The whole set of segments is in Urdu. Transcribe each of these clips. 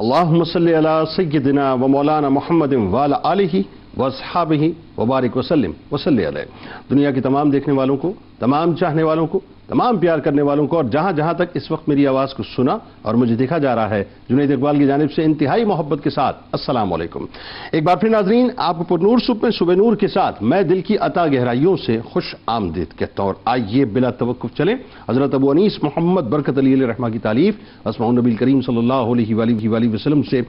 اللہم صلی علی سیدنا و مولانا محمد وعلی آلہ و اصحابہ وبارک وسلم وصلی علیہ۔ دنیا کے تمام دیکھنے والوں کو، تمام چاہنے والوں کو، تمام پیار کرنے والوں کو، اور جہاں جہاں تک اس وقت میری آواز کو سنا اور مجھے دیکھا جا رہا ہے، جنید اقبال کی جانب سے انتہائی محبت کے ساتھ السلام علیکم۔ ایک بار پھر ناظرین، آپ کو پرنور صبح میں صبح نور کے ساتھ میں دل کی عطا گہرائیوں سے خوش آمدید کہتا ہوں، اور آئیے بلا توقف چلیں حضرت ابو انیس محمد برکت علی علیہ رحمہ کی تعلیف اسماء النبی کریم صلی اللہ علیہ وآلہ وسلم سے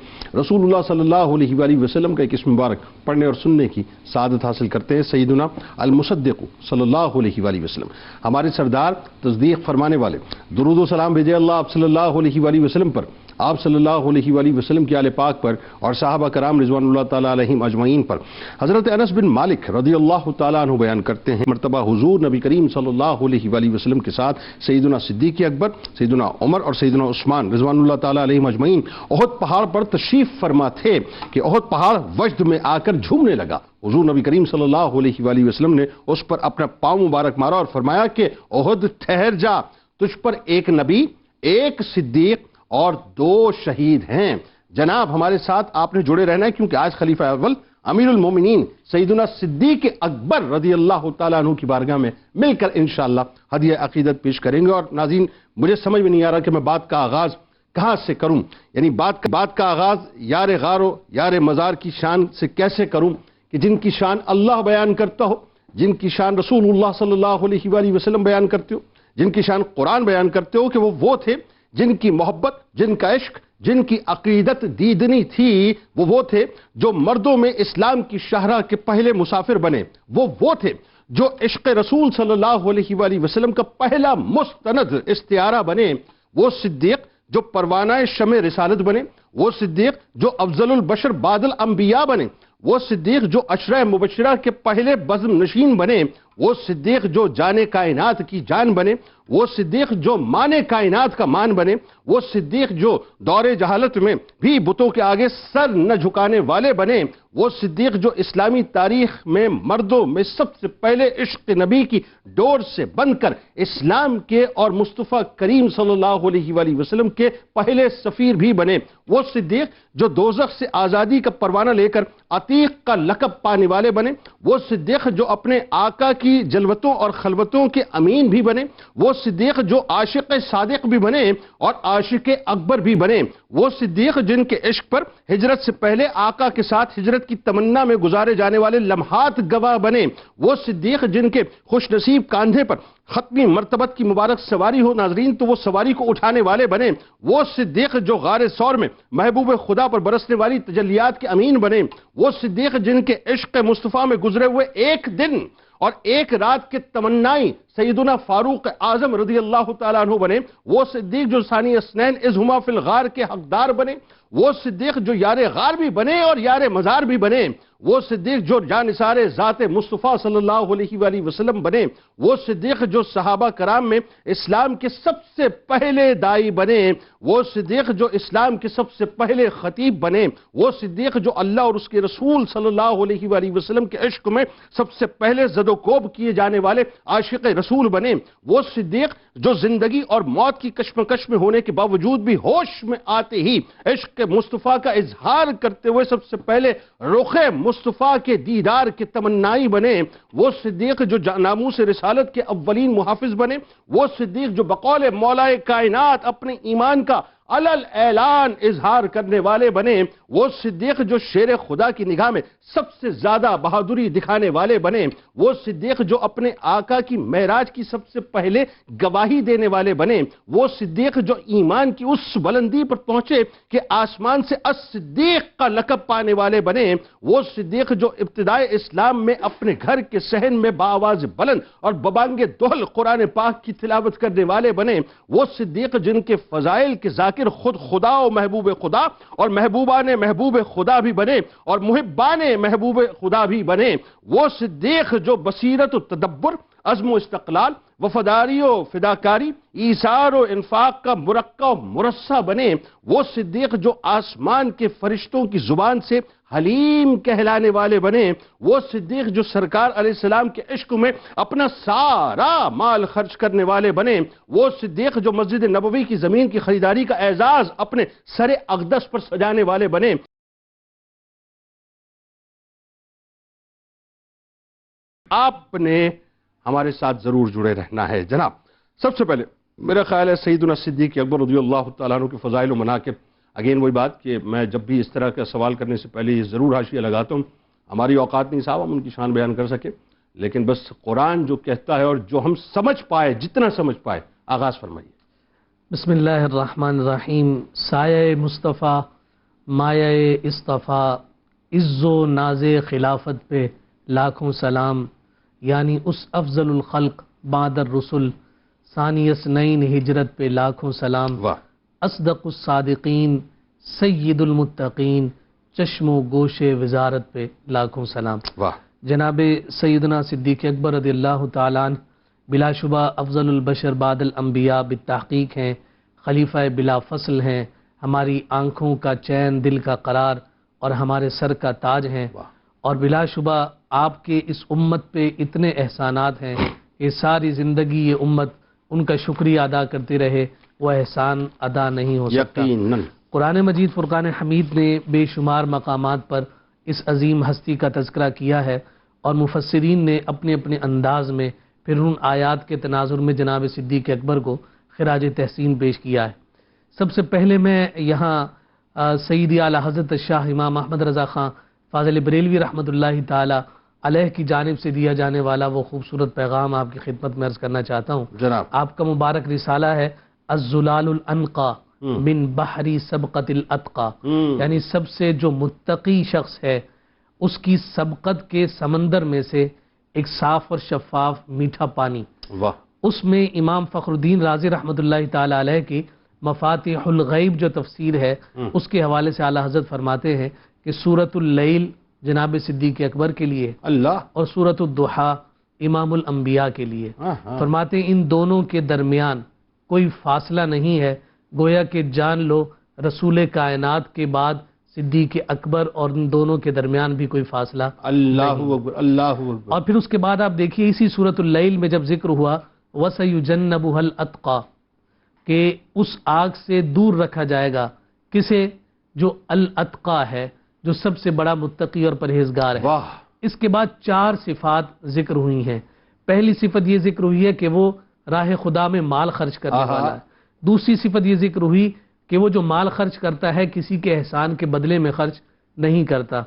رسول اللہ صلی اللہ علیہ وآلہ وسلم کا ایک اسم مبارک پڑھنے اور سننے کی سعادت حاصل کرتے ہیں۔ سیدنا المصدق صلی اللہ علیہ وآلہ وسلم، ہمارے سردار، تصدیق فرمانے والے، درود و سلام بھیجے اللہ آپ صلی اللہ علیہ وآلہ وسلم پر، آپ صلی اللہ علیہ وآلہ وسلم کے آل پاک پر اور صحابہ کرام رضوان اللہ تعالیٰ علیہم اجمعین پر۔ حضرت انس بن مالک رضی اللہ تعالیٰ عنہ بیان کرتے ہیں، مرتبہ حضور نبی کریم صلی اللہ علیہ وآلہ وسلم کے ساتھ سیدنا صدیق اکبر، سیدنا عمر اور سیدنا عثمان رضوان اللہ تعالیٰ علیہم اجمعین احد پہاڑ پر تشریف فرما تھے کہ احد پہاڑ وجد میں آ کر جھومنے لگا۔ حضور نبی کریم صلی اللہ علیہ وآلہ وسلم نے اس پر اپنا پاؤں مبارک مارا اور فرمایا کہ احد ٹھہر جا، تجھ پر ایک نبی، ایک صدیق اور 2 شہید ہیں۔ جناب ہمارے ساتھ آپ نے جڑے رہنا ہے، کیونکہ آج خلیفہ اول امیر المومنین سیدنا صدیق اکبر رضی اللہ تعالیٰ عنہ کی بارگاہ میں مل کر انشاءاللہ ہدیہ عقیدت پیش کریں گے۔ اور ناظرین، مجھے سمجھ میں نہیں آ رہا کہ میں بات کا آغاز کہاں سے کروں، یعنی بات کا آغاز یار غار و یار مزار کی شان سے کیسے کروں کہ جن کی شان اللہ بیان کرتا ہو، جن کی شان رسول اللہ صلی اللہ علیہ وآلہ وسلم بیان کرتے ہو، جن کی شان قرآن بیان کرتے ہو کہ وہ تھے جن کی محبت، جن کا عشق، جن کی عقیدت دیدنی تھی، وہ تھے جو مردوں میں اسلام کی شاہراہ کے پہلے مسافر بنے، وہ تھے جو عشق رسول صلی اللہ علیہ وآلہ وسلم کا پہلا مستند استعارہ بنے، وہ صدیق جو پروانہ شمع رسالت بنے، وہ صدیق جو افضل البشر بعد الانبیاء بنے، وہ صدیق جو عشرہ مبشرہ کے پہلے بزم نشین بنے، وہ صدیق جو جانے کائنات کی جان بنے، وہ صدیق جو مانے کائنات کا مان بنے، وہ صدیق جو دور جہالت میں بھی بتوں کے آگے سر نہ جھکانے والے بنے، وہ صدیق جو اسلامی تاریخ میں مردوں میں سب سے پہلے عشق نبی کی ڈور سے بن کر اسلام کے اور مصطفیٰ کریم صلی اللہ علیہ وآلہ وسلم کے پہلے سفیر بھی بنے، وہ صدیق جو دوزخ سے آزادی کا پروانہ لے کر عتیق کا لقب پانے والے بنے، وہ صدیق جو اپنے آقا کی جلوتوں اور خلوتوں کے امین بھی بنے، وہ صدیق جو عاشق صادق بھی بنے اور عاشق اکبر بھی بنے، وہ صدیق جن کے عشق پر ہجرت سے پہلے آقا کے ساتھ ہجرت کی تمنا میں گزارے جانے والے لمحات گواہ بنے، وہ صدیق جن کے خوش نصیب کاندھے پر ختمی مرتبت کی مبارک سواری ہو ناظرین تو وہ سواری کو اٹھانے والے بنے، وہ صدیق جو غار ثور میں محبوب خدا پر برسنے والی تجلیات کے امین بنے، وہ صدیق جن کے عشق مصطفیٰ میں گزرے ہوئے ایک دن اور ایک رات کے تمنائی سیدنا فاروق اعظم رضی اللہ تعالیٰ عنہ بنے، وہ صدیق جو ثانی اثنین اذ ہما فی الغار کے حقدار بنے، وہ صدیق جو یار غار بھی بنے اور یار مزار بھی بنے، وہ صدیق جو جانثار ذات مصطفیٰ صلی اللہ علیہ وآلہ وسلم بنے، وہ صدیق جو صحابہ کرام میں اسلام کے سب سے پہلے دائی بنے، وہ صدیق جو اسلام کے سب سے پہلے خطیب بنے، وہ صدیق جو اللہ اور اس کے رسول صلی اللہ علیہ وآلہ وسلم کے عشق میں سب سے پہلے زد و کوب کیے جانے والے عاشق رسول بنے، وہ صدیق جو زندگی اور موت کی کشمکش میں ہونے کے باوجود بھی ہوش میں آتے ہی عشق مصطفیٰ کا اظہار کرتے ہوئے سب سے پہلے رخ مصطفیٰ کے دیدار کے تمنائی بنے، وہ صدیق جو ناموس رسالت کے اولین محافظ بنے، وہ صدیق جو بقول مولا کائنات اپنے ایمان کا علل اعلان اظہار کرنے والے بنے، وہ صدیق جو شیر خدا کی نگاہ میں سب سے زیادہ بہادری دکھانے والے بنے، وہ صدیق جو اپنے آقا کی معراج کی سب سے پہلے گواہی دینے والے بنے، وہ صدیق جو ایمان کی اس بلندی پر پہنچے کہ آسمان سے الصدیق کا لقب پانے والے بنے، وہ صدیق جو ابتدائے اسلام میں اپنے گھر کے صحن میں بآواز بلند اور ببانگ دہل قرآن پاک کی تلاوت کرنے والے بنے، وہ صدیق جن کے فضائل کے ذاکر خود خدا و محبوب خدا اور محبوبان محبوب خدا بھی بنے اور محبان محبوب خدا بھی بنے، وہ صدیق جو بصیرت و تدبر، عزم و استقلال، وفاداری و فداکاری، ایثار و انفاق کا مرقع و مرصع بنے، وہ صدیق جو آسمان کے فرشتوں کی زبان سے حلیم کہلانے والے بنے، وہ صدیق جو سرکار علیہ السلام کے عشق میں اپنا سارا مال خرچ کرنے والے بنے، وہ صدیق جو مسجد نبوی کی زمین کی خریداری کا اعزاز اپنے سر اقدس پر سجانے والے بنے۔ آپ نے ہمارے ساتھ ضرور جڑے رہنا ہے جناب۔ سب سے پہلے میرا خیال ہے سیدنا صدیق اکبر رضی اللہ تعالیٰ عنہ کے فضائل و مناقب، اگین وہی بات کہ میں جب بھی اس طرح کا سوال کرنے سے پہلے یہ ضرور حاشیہ لگاتا ہوں، ہماری اوقات نہیں صاحب ہم ان کی شان بیان کر سکے، لیکن بس قرآن جو کہتا ہے اور جو ہم سمجھ پائے، جتنا سمجھ پائے، آغاز فرمائیے۔ بسم اللہ الرحمن الرحیم۔ سایہ مصطفیٰ، مایہ اصطفیٰ، عز و ناز خلافت پہ لاکھوں سلام، یعنی اس افضل الخلق بعد الرسل، ثانی اثنین ہجرت پہ لاکھوں سلام، واہ، اصدق الصادقین، سید المتقین، چشم و گوش وزارت پہ لاکھوں سلام۔ واہ، جناب سیدنا صدیق اکبر رضی اللہ تعالیٰ عنہ بلا شبہ افضل البشر بعد الانبیاء بالتحقیق ہیں، خلیفہ بلا فصل ہیں، ہماری آنکھوں کا چین، دل کا قرار اور ہمارے سر کا تاج ہیں، اور بلا شبہ آپ کے اس امت پہ اتنے احسانات ہیں کہ ساری زندگی یہ امت ان کا شکریہ ادا کرتی رہے، وہ احسان ادا نہیں ہو سکتا۔ یقیناً قرآن مجید فرقان حمید نے بے شمار مقامات پر اس عظیم ہستی کا تذکرہ کیا ہے، اور مفسرین نے اپنے اپنے انداز میں پھر ان آیات کے تناظر میں جناب صدیق اکبر کو خراج تحسین پیش کیا ہے۔ سب سے پہلے میں یہاں سیدی اعلی حضرت شاہ امام احمد رضا خان فاضل بریلوی رحمۃ اللہ تعالی علیہ کی جانب سے دیا جانے والا وہ خوبصورت پیغام آپ کی خدمت میں عرض کرنا چاہتا ہوں۔ جناب، آپ کا مبارک رسالہ ہے الزلال الانقا من بحری سبقت الاتقا، یعنی سب سے جو متقی شخص ہے اس کی سبقت کے سمندر میں سے ایک صاف اور شفاف میٹھا پانی، واہ، اس میں امام فخر الدین رازی رحمۃ اللہ تعالی علیہ کی مفاتیح الغیب جو تفسیر ہے اس کے حوالے سے اعلی حضرت فرماتے ہیں کہ سورۃ اللیل جناب صدیق اکبر کے لیے اللہ، اور سورۃ الضحیٰ امام الانبیاء کے لیے، فرماتے ہیں ان دونوں کے درمیان کوئی فاصلہ نہیں ہے، گویا کہ جان لو رسول کائنات کے بعد صدیق اکبر اور ان دونوں کے درمیان بھی کوئی فاصلہ۔ اللہ اکبر، اللہ اکبر۔ اور پھر اس کے بعد آپ دیکھیے اسی سورۃ اللیل میں جب ذکر ہوا وَسَيُجَنَّبُهَا الْأَتْقَى، کہ اس آگ سے دور رکھا جائے گا کسے؟ جو الاتقا ہے، جو سب سے بڑا متقی اور پرہیزگار ہے۔ واہ، اس کے بعد 4 صفات ذکر ہوئی ہیں۔ پہلی صفت یہ ذکر ہوئی ہے کہ وہ راہ خدا میں مال خرچ کرنے والا ہے۔ دوسری صفت یہ ذکر ہوئی کہ وہ جو مال خرچ کرتا ہے کسی کے احسان کے بدلے میں خرچ نہیں کرتا۔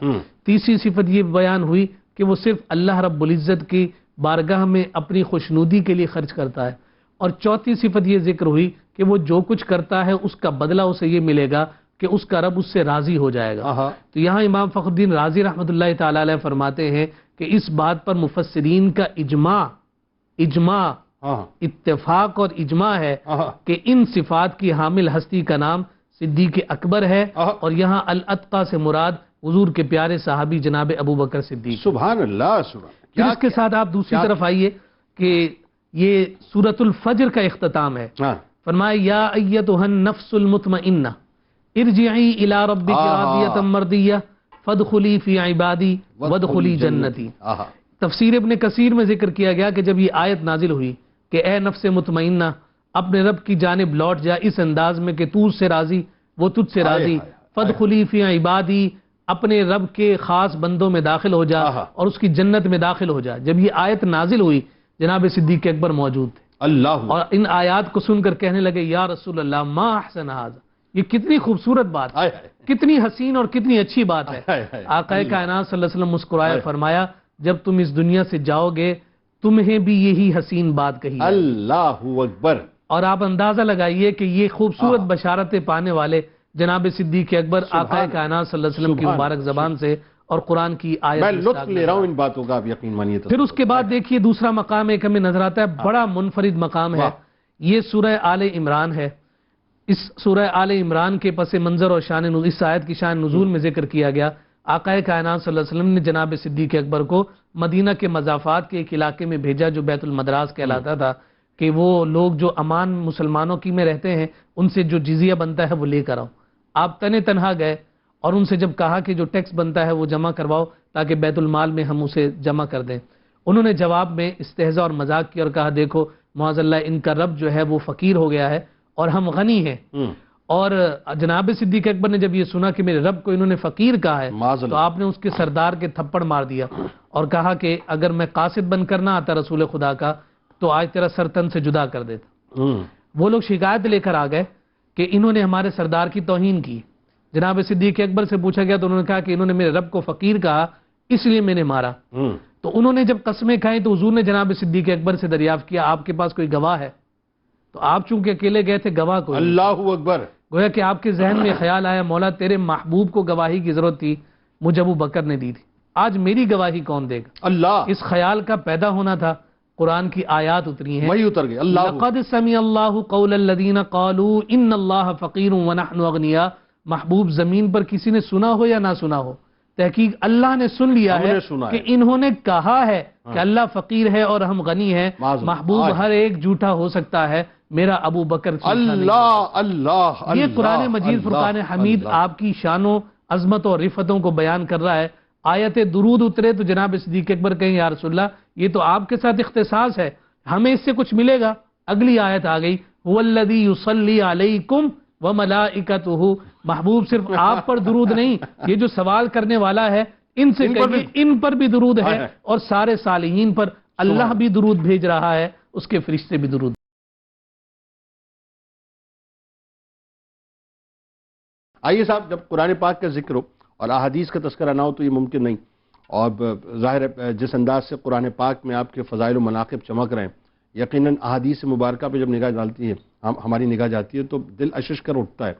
تیسری صفت یہ بیان ہوئی کہ وہ صرف اللہ رب العزت کی بارگاہ میں اپنی خوشنودی کے لیے خرچ کرتا ہے۔ اور چوتھی صفت یہ ذکر ہوئی کہ وہ جو کچھ کرتا ہے اس کا بدلہ اسے یہ ملے گا کہ اس کا رب اس سے راضی ہو جائے گا۔ تو یہاں امام فخر الدین رازی رحمۃ اللہ تعالی علیہ فرماتے ہیں کہ اس بات پر مفسرین کا اجماع اتفاق اور اجماع ہے کہ ان صفات کی حامل ہستی کا نام صدیق اکبر ہے، اور یہاں الاتقا سے مراد حضور کے پیارے صحابی جناب ابو بکر صدیق۔ سبحان اللہ، سبحان اللہ۔ پھر اس کے ساتھ آپ دوسری طرف آئیے کہ یہ سورۃ الفجر کا اختتام ہے۔ فرمایا یا ایتھا النفس المطمئنہ ارجعی الی ربک راضیۃ مرضیہ فادخلی فی عبادی وادخلی جنتی۔ تفسیر ابن کثیر میں ذکر کیا گیا کہ جب یہ آیت نازل ہوئی کہ اے نفس مطمئنہ اپنے رب کی جانب لوٹ جا اس انداز میں کہ تو اس سے راضی وہ تجھ سے راضی، فادخلی فی عبادی اپنے رب کے خاص بندوں میں داخل ہو جا اور اس کی جنت میں داخل ہو جا۔ جب یہ آیت نازل ہوئی جناب صدیق اکبر موجود تھے، اللہ، اور ان آیات کو سن کر کہنے لگے یا رسول اللہ ما احسن ھذا، یہ کتنی خوبصورت بات ہے، کتنی حسین اور کتنی اچھی بات ہے۔ آقا کائنات صلی اللہ علیہ وسلم مسکرائے، فرمایا جب تم اس دنیا سے جاؤ گے تمہیں بھی یہی حسین بات کہی ہے۔ اللہ اکبر۔ اور آپ اندازہ لگائیے کہ یہ خوبصورت بشارتیں پانے والے جناب صدیق اکبر آقا کائنات صلی اللہ علیہ وسلم کی مبارک زبان سے اور قرآن کی آیت میں لطف لے رہا ہوں ان باتوں کا، آپ یقین مانیے۔ پھر اس کے بعد دیکھیے دوسرا مقام ایک ہمیں نظر آتا ہے، بڑا منفرد مقام ہے، یہ سورہ آل عمران ہے۔ اس سورہ آل عمران کے پس منظر اور شان اس آیت کی شان نزول میں ذکر کیا گیا آقائے کائنات صلی اللہ علیہ وسلم نے جناب صدیق اکبر کو مدینہ کے مضافات کے ایک علاقے میں بھیجا جو بیت المدراس کہلاتا تھا، کہ وہ لوگ جو امان مسلمانوں کی میں رہتے ہیں ان سے جو جزیہ بنتا ہے وہ لے کر آؤ۔ آپ تنہا گئے اور ان سے جب کہا کہ جو ٹیکس بنتا ہے وہ جمع کرواؤ تاکہ بیت المال میں ہم اسے جمع کر دیں، انہوں نے جواب میں استہزاء اور مذاق کیا اور کہا دیکھو معاذ اللہ ان کا رب جو ہے وہ فقیر ہو گیا ہے اور ہم غنی ہیں۔ اور جناب صدیق اکبر نے جب یہ سنا کہ میرے رب کو انہوں نے فقیر کہا ہے تو آپ نے اس کے سردار کے تھپڑ مار دیا اور کہا کہ اگر میں قاصد بن کر نہ آتا رسول خدا کا تو آج تیرا سر تن سے جدا کر دیتا۔ وہ لوگ شکایت لے کر آ گئے کہ انہوں نے ہمارے سردار کی توہین کی۔ جناب صدیق اکبر سے پوچھا گیا تو انہوں نے کہا کہ انہوں نے میرے رب کو فقیر کہا اس لیے میں نے مارا۔ تو انہوں نے جب قسمیں کھائیں تو حضور نے جناب صدیق اکبر سے دریافت کیا آپ کے پاس کوئی گواہ ہے؟ تو آپ چونکہ اکیلے گئے تھے گواہ کو اللہ اکبر، گویا کہ آپ کے ذہن میں خیال آیا مولا تیرے محبوب کو گواہی کی ضرورت تھی، مجھے ابو بکر نے دی تھی، آج میری گواہی کون دے گا؟ اللہ، اس خیال کا پیدا ہونا تھا۔ قرآن کی آیات اتری ہیں، وہی اتر گئے۔ اللہ لقد سمع اللہ قول الذین قالوا ان اللہ فقیر ونحن اغنیاء۔ محبوب زمین پر کسی نے سنا ہو یا نہ سنا ہو، تحقیق اللہ نے سن لیا ہے کہ انہوں نے کہا ہے کہ اللہ فقیر ہے اور ہم غنی ہیں۔ محبوب ہر ایک جھوٹا ہو سکتا ہے، میرا ابو بکر اللہ اللہ۔ یہ قرآن مجید فرقان حمید آپ کی شان و عظمت اور رفتوں کو بیان کر رہا ہے۔ آیت درود اترے تو جناب صدیق اکبر کہیں یا رسول اللہ یہ تو آپ کے ساتھ اختصاص ہے، ہمیں اس سے کچھ ملے گا۔ اگلی آیت آ گئی هو الذی یصلی علیکم وملائکتہ۔ محبوب صرف آپ پر درود نہیں، یہ جو سوال کرنے والا ہے ان سے کہیں ان پر بھی درود ہے اور سارے صالحین پر اللہ بھی درود بھیج رہا ہے، اس کے فرشتے بھی درود۔ آئیے صاحب، جب قرآن پاک کا ذکر ہو اور احادیث کا تذکرہ نہ ہو تو یہ ممکن نہیں، اور ظاہر ہے جس انداز سے قرآن پاک میں آپ کے فضائل و مناقب چمک رہے ہیں، یقیناً احادیث مبارکہ پہ جب نگاہ ڈالتی ہے ہماری نگاہ جاتی ہے تو دل اشش کر اٹھتا ہے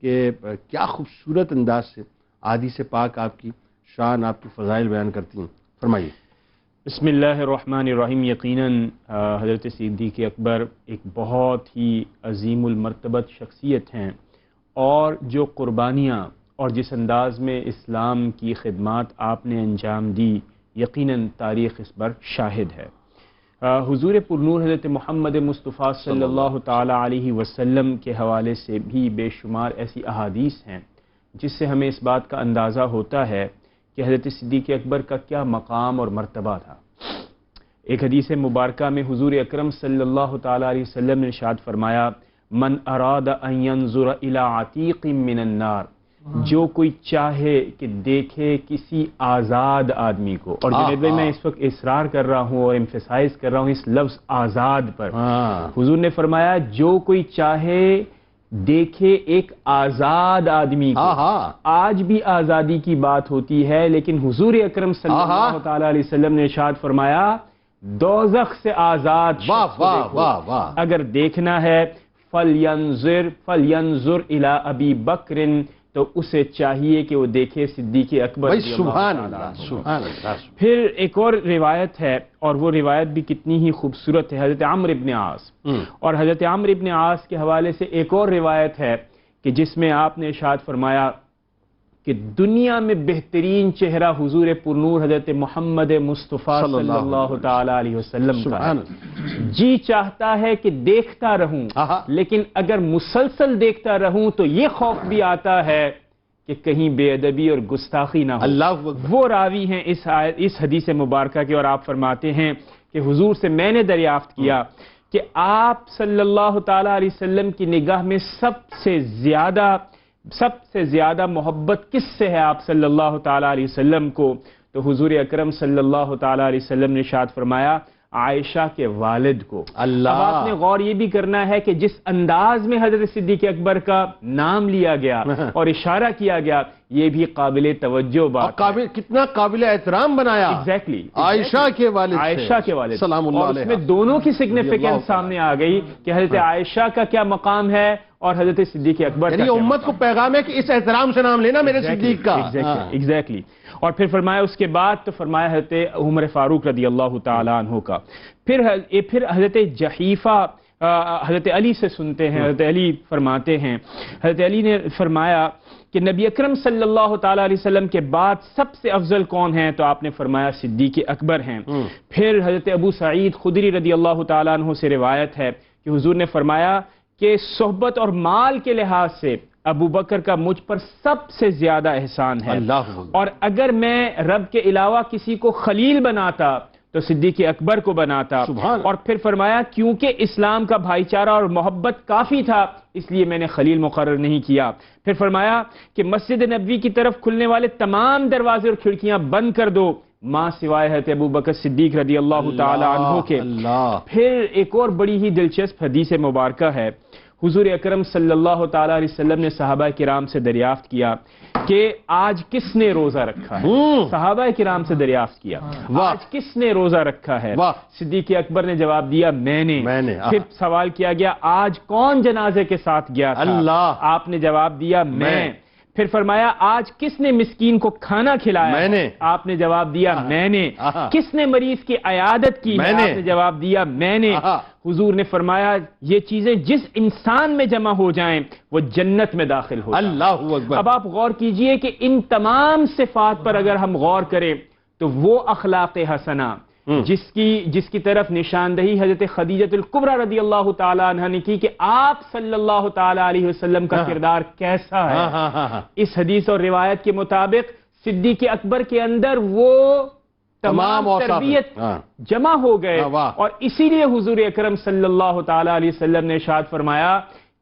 کہ کیا خوبصورت انداز سے احادیث پاک آپ کی شان، آپ کی فضائل بیان کرتی ہیں۔ فرمائیے۔ بسم اللہ الرحمن الرحیم۔ یقیناً حضرت صدیق اکبر ایک بہت ہی عظیم المرتبت شخصیت ہیں، اور جو قربانیاں اور جس انداز میں اسلام کی خدمات آپ نے انجام دی، یقیناً تاریخ اس پر شاہد ہے۔ حضور پرنور حضرت محمد مصطفیٰ صلی اللہ تعالی علیہ وسلم کے حوالے سے بھی بے شمار ایسی احادیث ہیں جس سے ہمیں اس بات کا اندازہ ہوتا ہے کہ حضرت صدیق اکبر کا کیا مقام اور مرتبہ تھا۔ ایک حدیث مبارکہ میں حضور اکرم صلی اللہ تعالی علیہ وسلم نے ارشاد فرمایا من اراد ان ينظر الى عتیق من النار، جو کوئی چاہے کہ دیکھے کسی آزاد آدمی کو، اور جنید بھائی میں اس وقت اصرار کر رہا ہوں اور ایمفیسائز کر رہا ہوں اس لفظ آزاد پر، حضور نے فرمایا جو کوئی چاہے دیکھے ایک آزاد آدمی کو۔ آج بھی آزادی کی بات ہوتی ہے، لیکن حضور اکرم صلی اللہ تعالی علیہ وسلم نے ارشاد فرمایا دوزخ سے آزاد شخص کو اگر دیکھنا ہے فَلْيَنْظُرْ إِلَىٰ أَبِي بَكْرٍ، تو اسے چاہیے کہ وہ دیکھے صدیق اکبر رضی اللہ عنہ۔ پھر ایک اور روایت ہے، اور وہ روایت بھی کتنی ہی خوبصورت ہے، حضرت عمرو ابن عاص، اور حضرت عمرو ابن عاص کے حوالے سے ایک اور روایت ہے کہ جس میں آپ نے ارشاد فرمایا کہ دنیا میں بہترین چہرہ حضور پرنور حضرت محمد مصطفیٰ صلی اللہ تعالی علیہ وسلم کا ہے۔ جی چاہتا ہے کہ دیکھتا رہوں، لیکن اگر مسلسل دیکھتا رہوں تو یہ خوف بھی آتا ہے کہ کہیں بے ادبی اور گستاخی نہ ہو۔ وہ راوی ہیں اس حدیث مبارکہ کے، اور آپ فرماتے ہیں کہ حضور سے میں نے دریافت کیا کہ آپ صلی اللہ تعالی علیہ وسلم کی نگاہ میں سب سے زیادہ محبت کس سے ہے آپ صلی اللہ تعالی علیہ وسلم کو؟ تو حضور اکرم صلی اللہ تعالی علیہ وسلم نے ارشاد فرمایا عائشہ کے والد کو۔ اب آپ نے غور یہ بھی کرنا ہے کہ جس انداز میں حضرت صدیق اکبر کا نام لیا گیا اور اشارہ کیا گیا، یہ بھی قابل توجہ بات ہے، کتنا قابل احترام بنایا۔ ایگزیکٹلی عائشہ کے والد، عائشہ کے والد، سلام اللہ اور علیہ، اس میں دونوں کی سگنیفیکنس سامنے آ گئی کہ حضرت عائشہ کا کیا مقام ہے اور حضرت صدیق اکبر کا۔ یعنی امت کو پیغام ہے کہ اس احترام سے نام لینا میرے صدیق کا۔ ایگزیکٹلی۔ اور پھر فرمایا اس کے بعد تو فرمایا حضرت عمر فاروق رضی اللہ تعالی عنہ کا، پھر حضرت جحیفہ حضرت علی سے سنتے ہیں. حضرت علی فرماتے ہیں، حضرت علی نے فرمایا کہ نبی اکرم صلی اللہ تعالیٰ علیہ وسلم کے بعد سب سے افضل کون ہیں؟ تو آپ نے فرمایا صدیق اکبر ہیں. پھر حضرت ابو سعید خدری رضی اللہ تعالیٰ عنہ سے روایت ہے کہ حضور نے فرمایا کہ صحبت اور مال کے لحاظ سے ابو بکر کا مجھ پر سب سے زیادہ احسان ہے، اور اگر میں رب کے علاوہ کسی کو خلیل بناتا تو صدیق اکبر کو بناتا. اور پھر فرمایا کیونکہ اسلام کا بھائی چارہ اور محبت کافی تھا اس لیے میں نے خلیل مقرر نہیں کیا. پھر فرمایا کہ مسجد نبوی کی طرف کھلنے والے تمام دروازے اور کھڑکیاں بند کر دو ماں سوائے حضرت ابو بکر صدیق رضی اللہ تعالی عنہ کے. پھر ایک اور بڑی ہی دلچسپ حدیث مبارکہ ہے. حضور اکرم صلی اللہ تعالی علیہ وسلم نے صحابہ کرام سے دریافت کیا کہ آج کس نے روزہ رکھا ہے؟ صحابہ کرام سے دریافت کیا آج کس نے روزہ رکھا ہے؟ صدیق اکبر نے جواب دیا میں نے. پھر سوال کیا گیا آج کون جنازے کے ساتھ گیا تھا؟ آپ نے جواب دیا میں. پھر فرمایا آج کس نے مسکین کو کھانا کھلایا؟ میں نے. آپ نے جواب دیا میں نے. کس نے مریض کی عیادت کی؟ آپ نے جواب دیا میں نے. حضور نے فرمایا یہ چیزیں جس انسان میں جمع ہو جائیں وہ جنت میں داخل ہو جائیں. اللہ اکبر. اب آپ غور کیجئے کہ ان تمام صفات پر اگر ہم غور کریں تو وہ اخلاق حسنہ جس کی طرف نشاندہی حضرت خدیجہ الکبریٰ رضی اللہ تعالی عنہ نے کی کہ آپ صلی اللہ تعالی علیہ وسلم کا کردار کیسا ہے. اس حدیث اور روایت کے مطابق صدیق اکبر کے اندر وہ تمام تربیت جمع ہو گئے، اور اسی لیے حضور اکرم صلی اللہ تعالی علیہ وسلم نے ارشاد فرمایا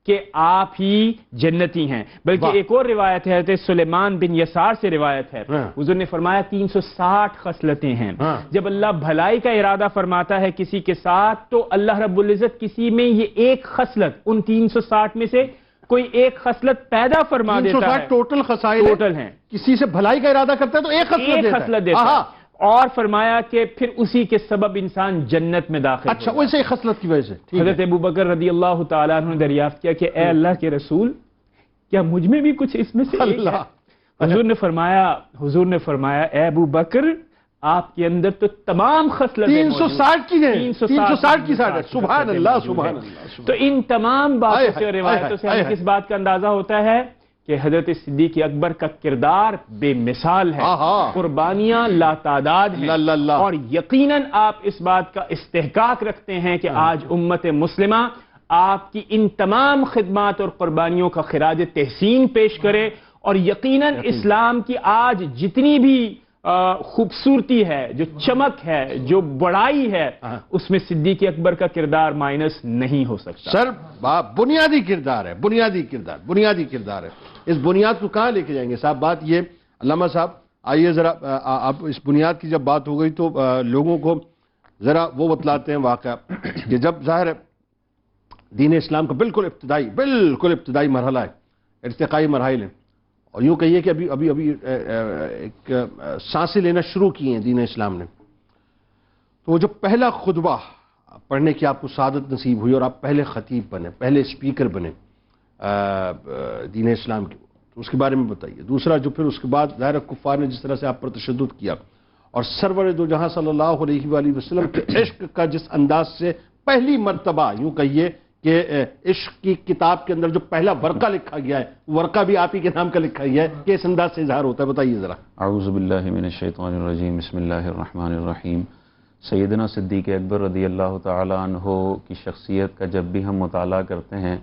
کہ آپ ہی جنتی ہیں. بلکہ ایک اور روایت ہے حضرت سلیمان بن یسار سے روایت ہے. حضور نے فرمایا 360 خصلتیں ہیں. جب اللہ بھلائی کا ارادہ فرماتا ہے کسی کے ساتھ تو اللہ رب العزت کسی میں یہ ایک خصلت ان 360 میں سے کوئی ایک خصلت پیدا فرما دیتا ہے. ٹوٹل خصائل ٹوٹل ہیں. کسی سے بھلائی کا ارادہ کرتا ہے تو ایک خصلت دیتا ہے. اور فرمایا کہ پھر اسی کے سبب انسان جنت میں داخل. اچھا ویسے خصلت کی وجہ سے حضرت ابو بکر رضی اللہ تعالیٰ عنہ نے دریافت کیا کہ اے اللہ کے رسول کیا مجھ میں بھی کچھ اس میں سے ایک ہے؟ حضور نے فرمایا اے ابو بکر آپ کے اندر تو تمام خصلتیں 360 کی ہیں. 360 کی ساٹھ. سبحان اللہ سبحان اللہ. تو ان تمام باتوں سے روایتوں سے ہمیں کس بات کا اندازہ ہوتا ہے کہ حضرت صدیق اکبر کا کردار بے مثال ہے، قربانیاں لاتعداد ہیں، اور یقیناً آپ اس بات کا استحقاق رکھتے ہیں کہ آج امت مسلمہ آپ کی ان تمام خدمات اور قربانیوں کا خراج تحسین پیش کرے. اور یقیناً اسلام کی آج جتنی بھی خوبصورتی ہے، جو چمک ہے، جو بڑائی ہے، اس میں صدیق اکبر کا کردار مائنس نہیں ہو سکتا. سر بنیادی کردار ہے، بنیادی کردار ہے. اس بنیاد کو کہاں لے کے جائیں گے صاحب؟ بات یہ علامہ صاحب آئیے ذرا آپ اس بنیاد کی جب بات ہو گئی تو لوگوں کو ذرا وہ بتلاتے ہیں واقعہ کہ جب ظاہر ہے دین اسلام کا بالکل ابتدائی مرحلہ ہے، ارتقائی مراحل ہیں، اور یوں کہیے کہ ابھی ایک سانسیں لینا شروع کی ہیں دین اسلام نے. تو وہ جو پہلا خطبہ پڑھنے کی آپ کو سعادت نصیب ہوئی اور آپ پہلے خطیب بنے، پہلے اسپیکر بنے دین اسلام کے، تو اس کے بارے میں بتائیے. دوسرا جو پھر اس کے بعد ظاہر کفار نے جس طرح سے آپ پر تشدد کیا، اور سرور دو جہاں صلی اللہ علیہ وآلہ وسلم کے عشق کا جس انداز سے پہلی مرتبہ یوں کہیے کہ عشق کی کتاب کے اندر جو پہلا ورقہ لکھا گیا ہے، ورقہ بھی آپ ہی کے نام کا لکھا گیا ہے، کہ اس انداز سے اظہار ہوتا ہے، بتائیے ذرا. اعوذ باللہ من الشیطان الرجیم، بسم اللہ الرحمن الرحیم. سیدنا صدیق اکبر رضی اللہ تعالی عنہ کی شخصیت کا جب بھی ہم مطالعہ کرتے ہیں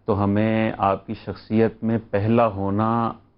تو ہمیں آپ کی شخصیت میں پہلا ہونا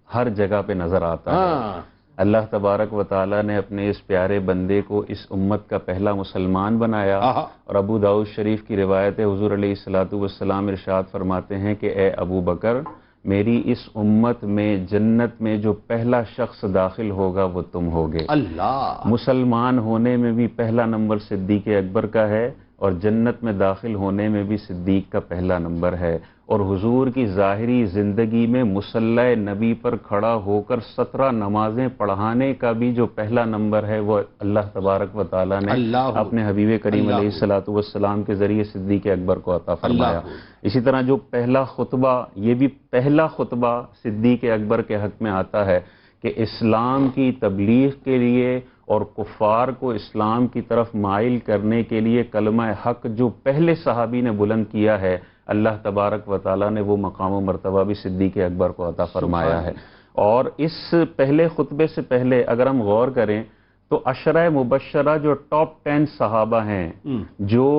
ہر جگہ پہ نظر آتا ہے. اللہ تبارک و تعالیٰ نے اپنے اس پیارے بندے کو اس امت کا پہلا مسلمان بنایا. اور ابو داؤد شریف کی روایت ہے، حضور علیہ الصلوۃ والسلام ارشاد فرماتے ہیں کہ اے ابو بکر میری اس امت میں جنت میں جو پہلا شخص داخل ہوگا وہ تم ہوگے. اللہ. مسلمان ہونے میں بھی پہلا نمبر صدیق اکبر کا ہے، اور جنت میں داخل ہونے میں بھی صدیق کا پہلا نمبر ہے. اور حضور کی ظاہری زندگی میں مصلی نبی پر کھڑا ہو کر 17 نمازیں پڑھانے کا بھی جو پہلا نمبر ہے وہ اللہ تبارک و تعالیٰ نے اپنے حبیب کریم علیہ الصلوۃ والسلام کے ذریعے صدیق اکبر کو عطا فرمایا. اسی طرح جو پہلا خطبہ، یہ بھی پہلا خطبہ صدیق اکبر کے حق میں آتا ہے کہ اسلام کی تبلیغ کے لیے اور کفار کو اسلام کی طرف مائل کرنے کے لیے کلمہ حق جو پہلے صحابی نے بلند کیا ہے، اللہ تبارک و تعالیٰ نے وہ مقام و مرتبہ بھی صدیق اکبر کو عطا فرمایا ہے۔ اور اس پہلے خطبے سے پہلے اگر ہم غور کریں تو عشرہ مبشرہ جو ٹاپ 10 صحابہ ہیں، جو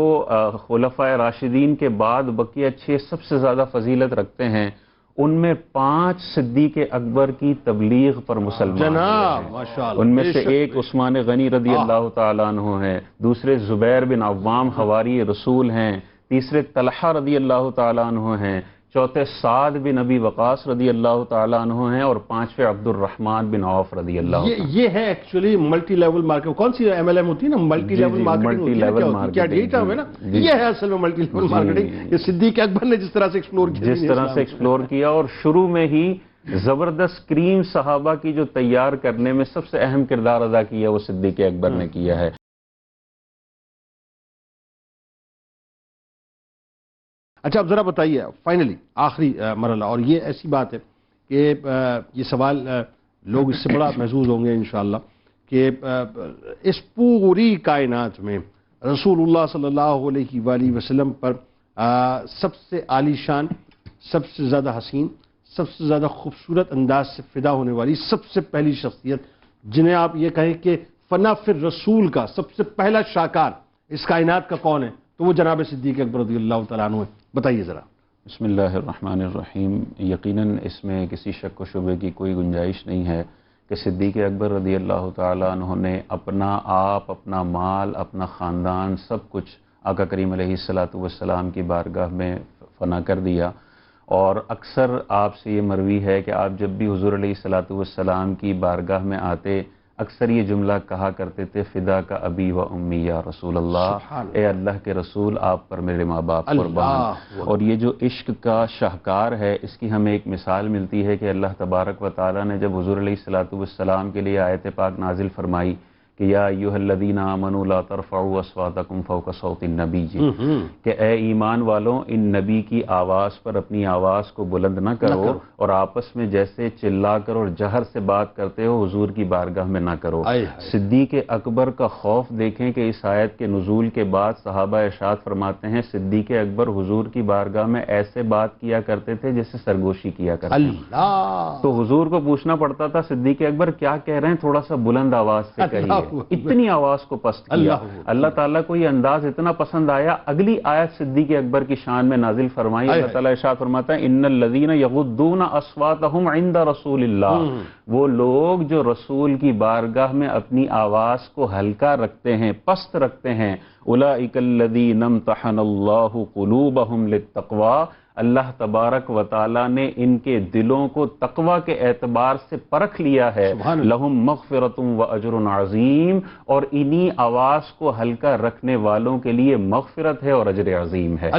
خلفائے راشدین کے بعد بقیہ 6 سب سے زیادہ فضیلت رکھتے ہیں، ان میں 5 صدیق اکبر کی تبلیغ پر مسلمان جناب ہیں۔ ماشاءاللہ، ان میں سے ایک عثمان غنی رضی اللہ تعالیٰ عنہ ہیں، دوسرے زبیر بن عوام حواری رسول ہیں، تیسرے طلحہ رضی اللہ تعالیٰ عنہ ہیں، چوتھے سعد بن ابی وقاص رضی اللہ تعالیٰ عنہ ہیں، اور پانچویں عبد الرحمن بن عوف رضی اللہ عنہ۔ یہ ہے ایکچولی ملٹی لیول مارکیٹ۔ کون سی MLM ہوتی ہے نا، ملٹی لیول مارکیٹنگ ہوتی ہے نا، کیا یہی ٹرم ہے نا؟ یہ ہے اصل میں ملٹی لیول مارکیٹنگ۔ یہ صدیق اکبر نے جس طرح سے ایکسپلور کیا، جس طرح سے ایکسپلور کیا، اور شروع میں ہی زبردست کریم صحابہ کی جو تیار کرنے میں سب سے اہم کردار ادا کیا وہ صدیق اکبر نے کیا ہے۔ اچھا اب ذرا بتائیے فائنلی آخری مرحلہ، اور یہ ایسی بات ہے کہ یہ سوال لوگ اس سے بڑا محظوظ ہوں گے انشاءاللہ، کہ اس پوری کائنات میں رسول اللہ صلی اللہ علیہ وآلہ وسلم پر سب سے عالی شان، سب سے زیادہ حسین، سب سے زیادہ خوبصورت انداز سے فدا ہونے والی سب سے پہلی شخصیت، جنہیں آپ یہ کہیں کہ فنا فی الرسول کا سب سے پہلا شاکار اس کائنات کا کون ہے، تو وہ جناب صدیق اکبر رضی اللہ تعالیٰ عنہ ہے۔ بتائیے ذرا۔ بسم اللہ الرحمن الرحیم۔ یقیناً اس میں کسی شک و شبے کی کوئی گنجائش نہیں ہے کہ صدیق اکبر رضی اللہ تعالیٰ عنہ نے اپنا آپ، اپنا مال، اپنا خاندان، سب کچھ آقا کریم علیہ الصلوۃ والسلام کی بارگاہ میں فنا کر دیا۔ اور اکثر آپ سے یہ مروی ہے کہ آپ جب بھی حضور علیہ الصلوۃ والسلام کی بارگاہ میں آتے، اکثر یہ جملہ کہا کرتے تھے، فدا کا ابی و امی یا رسول اللہ، اے اللہ کے رسول آپ پر میرے ماں باپ قربان۔ اور یہ جو عشق کا شاہکار ہے، اس کی ہمیں ایک مثال ملتی ہے کہ اللہ تبارک و تعالیٰ نے جب حضور علیہ الصلوۃ والسلام کے لیے آیت پاک نازل فرمائی کہ یا ایھا الذین آمنوا لا ترفعوا اصواتکم فوق صوت النبی، کہ اے ایمان والوں ان نبی کی آواز پر اپنی آواز کو بلند نہ کرو، اور آپس میں جیسے چلا کر اور جہر سے بات کرتے ہو حضور کی بارگاہ میں نہ کرو۔ صدیق اکبر کا خوف دیکھیں کہ اس آیت کے نزول کے بعد صحابہ ارشاد فرماتے ہیں صدیق اکبر حضور کی بارگاہ میں ایسے بات کیا کرتے تھے جیسے سرگوشی کیا کرتے تھے۔ تو حضور کو پوچھنا پڑتا تھا صدیق اکبر کیا کہہ رہے ہیں، تھوڑا سا بلند آواز سے کہیے۔ اتنی آواز کو پست کیا، اللہ تعالیٰ کو یہ انداز اتنا پسند آیا، اگلی آیت صدیق اکبر کی شان میں نازل فرمائی۔ اللہ تعالیٰ ارشاد فرماتا ہے ان الذین یغضون اصواتهم عند رسول اللہ، وہ لوگ جو رسول کی بارگاہ میں اپنی آواز کو ہلکا رکھتے ہیں، پست رکھتے ہیں، اولئک الذین امتحن اللہ قلوبهم للتقوی، اللہ تبارک و تعالیٰ نے ان کے دلوں کو تقوی کے اعتبار سے پرکھ لیا ہے، لہم مغفرۃ و اجر عظیم، اور انہی آواز کو ہلکا رکھنے والوں کے لیے مغفرت ہے اور اجر عظیم ہے۔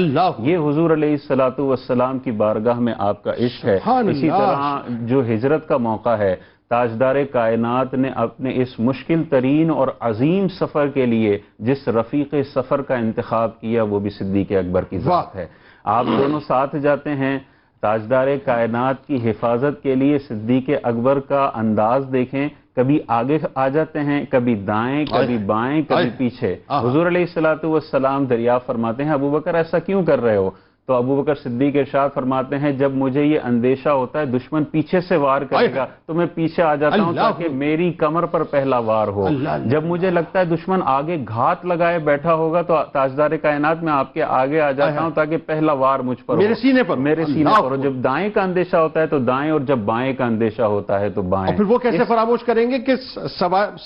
یہ حضور علیہ الصلوۃ والسلام کی بارگاہ میں آپ کا عشق ہے۔ اسی طرح جو ہجرت کا موقع ہے، تاجدار کائنات نے اپنے اس مشکل ترین اور عظیم سفر کے لیے جس رفیق سفر کا انتخاب کیا وہ بھی صدیق اکبر کی ذات ہے۔ آپ دونوں ساتھ جاتے ہیں، تاجدار کائنات کی حفاظت کے لیے صدیق اکبر کا انداز دیکھیں، کبھی آگے آ جاتے ہیں، کبھی دائیں، کبھی بائیں، کبھی پیچھے۔ حضور علیہ الصلوۃ والسلام دریافت فرماتے ہیں ابو بکر ایسا کیوں کر رہے ہو؟ تو ابو بکر صدیق ارشاد فرماتے ہیں جب مجھے یہ اندیشہ ہوتا ہے دشمن پیچھے سے وار کرے گا تو میں پیچھے آ جاتا ہوں تاکہ میری کمر پر پہلا وار ہو۔ جب مجھے لگتا ہے دشمن آگے گھات لگائے بیٹھا ہوگا تو تاجدار کائنات میں آپ کے آگے آ جاتا ہوں تاکہ پہلا وار مجھ پر میرے سینے پر ہو۔ جب دائیں کا اندیشہ ہوتا ہے تو دائیں، اور جب بائیں کا اندیشہ ہوتا ہے تو بائیں۔ اور پھر وہ کیسے فراموش کریں گے کہ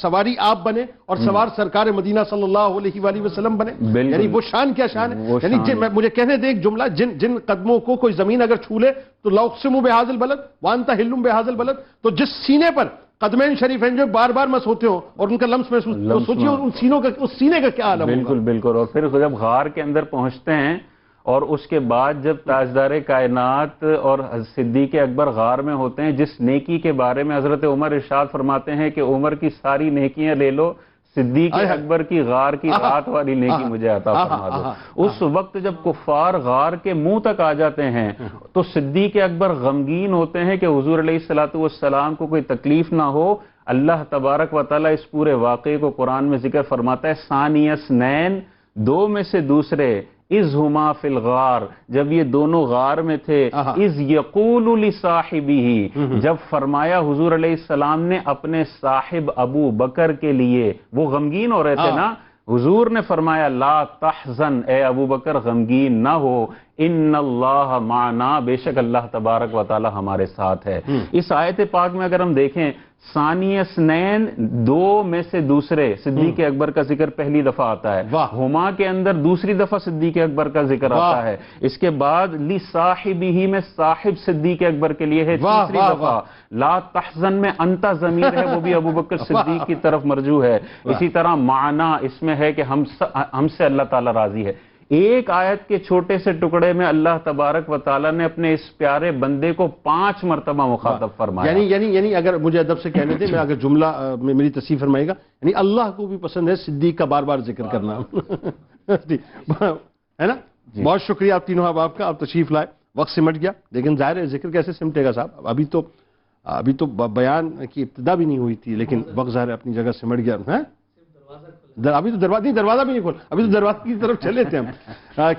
سواری آپ بنے اور سوار سرکار مدینہ صلی اللہ علیہ وآلہ وسلم بنے؟ یعنی وہ شان کیا شان ہے؟ یعنی مجھے کہنے دیں ایک جملہ، جن قدموں کو کوئی زمین اگر چھو لے تو لا اقسم بہذا البلد وانت حل بہذا البلد، تو جس سینے پر قدمین شریفین جو بار بار مس ہوتے ہوں اور ان کا لمس محسوس، تو سوچیے ان سینوں کا، اس سینے کا کیا عالم ہوگا۔ بالکل بالکل۔ اور پھر جب غار کے اندر پہنچتے ہیں اور اس کے بعد جب تاجدار کائنات اور صدیق اکبر غار میں ہوتے ہیں، جس نیکی کے بارے میں حضرت عمر ارشاد فرماتے ہیں کہ عمر کی ساری نیکیاں لے لو، صدیق اکبر کی غار کی رات والی نیکی مجھے عطا فرما دو۔ اس وقت جب کفار غار کے منہ تک آ جاتے ہیں تو صدیق اکبر غمگین ہوتے ہیں کہ حضور علیہ الصلوۃ والسلام کو کوئی تکلیف نہ ہو۔ اللہ تبارک و تعالیٰ اس پورے واقعے کو قرآن میں ذکر فرماتا ہے ثانی اثنین، دو میں سے دوسرے، اذ ہما فی الغار، جب یہ دونوں غار میں تھے، اذ یقول لصاحبہ، جب فرمایا حضور علیہ السلام نے اپنے صاحب ابو بکر کے لیے، وہ غمگین ہو رہے تھے نا، حضور نے فرمایا لا تحزن، اے ابو بکر غمگین نہ ہو، ان اللہ معنا، بے شک اللہ تبارک و تعالی ہمارے ساتھ ہے۔ اس آیت پاک میں اگر ہم دیکھیں ثانی اثنین، دو میں سے دوسرے، صدیق اکبر کا ذکر پہلی دفعہ آتا ہے، ہما کے اندر دوسری دفعہ صدیق اکبر کا ذکر آتا ہے، اس کے بعد لصاحبہ میں صاحب صدیق اکبر کے لیے ہے تیسری دفعہ، لا تحزن میں انت ضمیر ہے وہ بھی ابو بکر صدیق کی طرف مرجوع ہے، اسی طرح معنا اس میں ہے کہ ہم سے اللہ تعالیٰ راضی ہے۔ ایک آیت کے چھوٹے سے ٹکڑے میں اللہ تبارک و تعالیٰ نے اپنے اس پیارے بندے کو 5 مرتبہ مخاطب فرمایا۔ یعنی اگر مجھے ادب سے کہنے دیں، میں اگر جملہ میری تصحیح فرمائے گا، یعنی اللہ کو بھی پسند ہے صدیق کا بار بار ذکر کرنا، ہے نا؟ بہت شکریہ آپ تینوں احباب کا، آپ تشریف لائے، وقت سمٹ گیا، لیکن ظاہر ہے ذکر کیسے سمٹے گا صاحب، ابھی تو بیان کی ابتدا بھی نہیں ہوئی تھی، لیکن وقت ظاہر ہے اپنی جگہ سمٹ گیا ہے۔ ابھی تو دروازہ بھی نہیں کھول، ابھی تو دروازے کی طرف چلے تھے ہم۔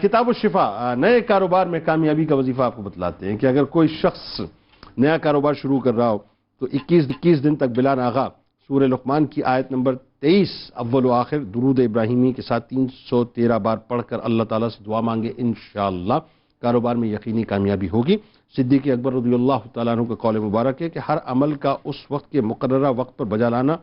کتاب الشفا، نئے کاروبار میں کامیابی کا وظیفہ آپ کو بتلاتے ہیں کہ اگر کوئی شخص نیا کاروبار شروع کر رہا ہو تو 21 دن تک بلا ناغہ سورہ لقمان کی آیت نمبر 23 اول و آخر درود ابراہیمی کے ساتھ 313 بار پڑھ کر اللہ تعالیٰ سے دعا مانگے، انشاءاللہ کاروبار میں یقینی کامیابی ہوگی۔ صدیق اکبر رضی اللہ تعالیٰ عنہ کا قول مبارک ہے کہ ہر عمل کا اس وقت کے مقررہ وقت پر بجا لانا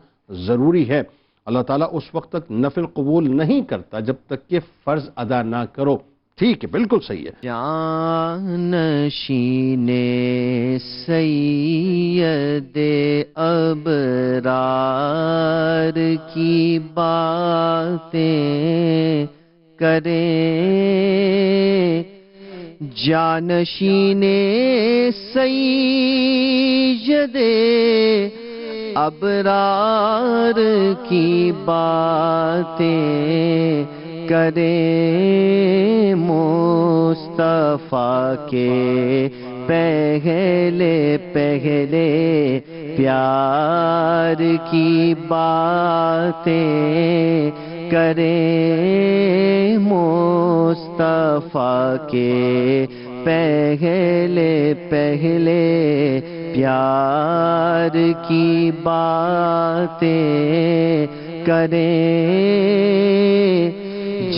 ضروری ہے، اللہ تعالیٰ اس وقت تک نفل قبول نہیں کرتا جب تک کہ فرض ادا نہ کرو۔ ٹھیک ہے، بالکل صحیح ہے۔ جانشین سید ابرار کی باتیں کریں، جانشین سید ابرار کی باتیں کریں، مصطفیٰ کے پہلے پیار کی باتیں کریں، مصطفیٰ کے پہلے پیار کی باتیں کریں،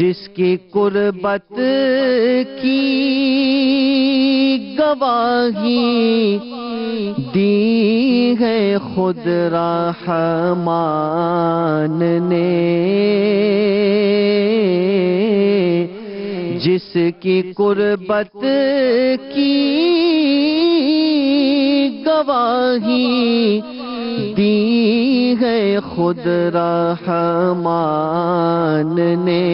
جس کی قربت کی گواہی دی ہے خود رحمان نے، جس کی قربت کی گواہی دی ہے خود رحمان نے،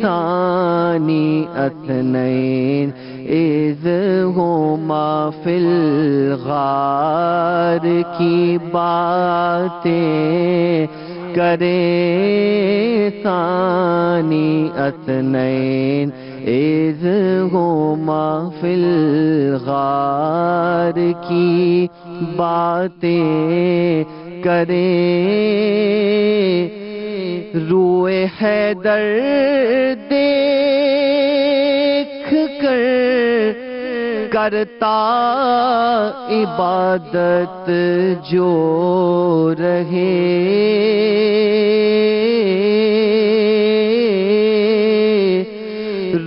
ثانی اثنین اذ ہما فی الغار کی باتیں کریں، ثانی اثنین اذ ہما فی الغار کی باتیں کریں، روئے حیدر دیکھ کر کرتا عبادت جو رہے،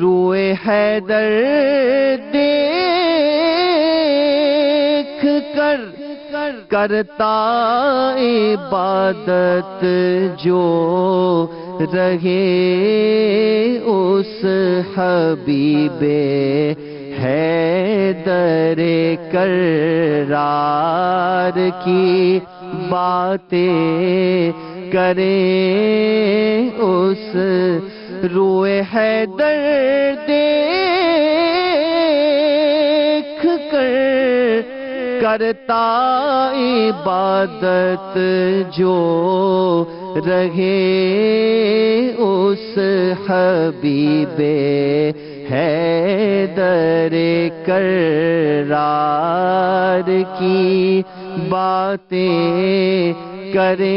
روئے حیدر دیکھ کر کرتا عبادت جو رہے، اس حبیب حیدر کرار کی باتیں کریں، اس روئے حیدر دیکھ کر کرتا عبادت جو رہے، اس حبیب حیدر کرار کی باتیں کریں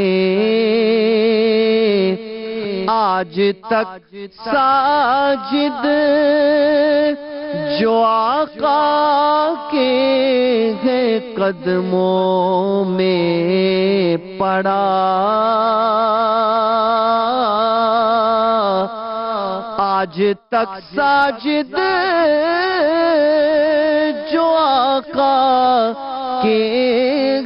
آج تک ساجد جو آقا کے ہیں قدموں میں پڑا آج تک ساجد جو آقا کے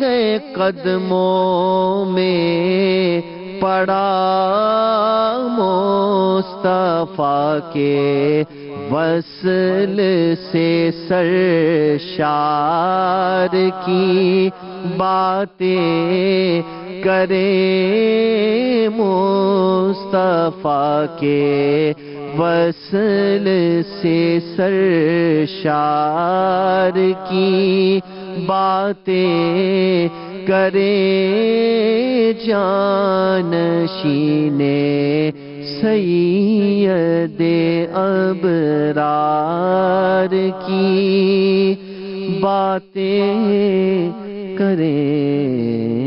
ہیں قدموں میں پڑا مصطفیٰ کے وصل سے سرشار کی باتیں کریں مصطفیٰ کے وصل سے سرشار کی باتیں کریں جانشین سید ابرار کی باتیں کریں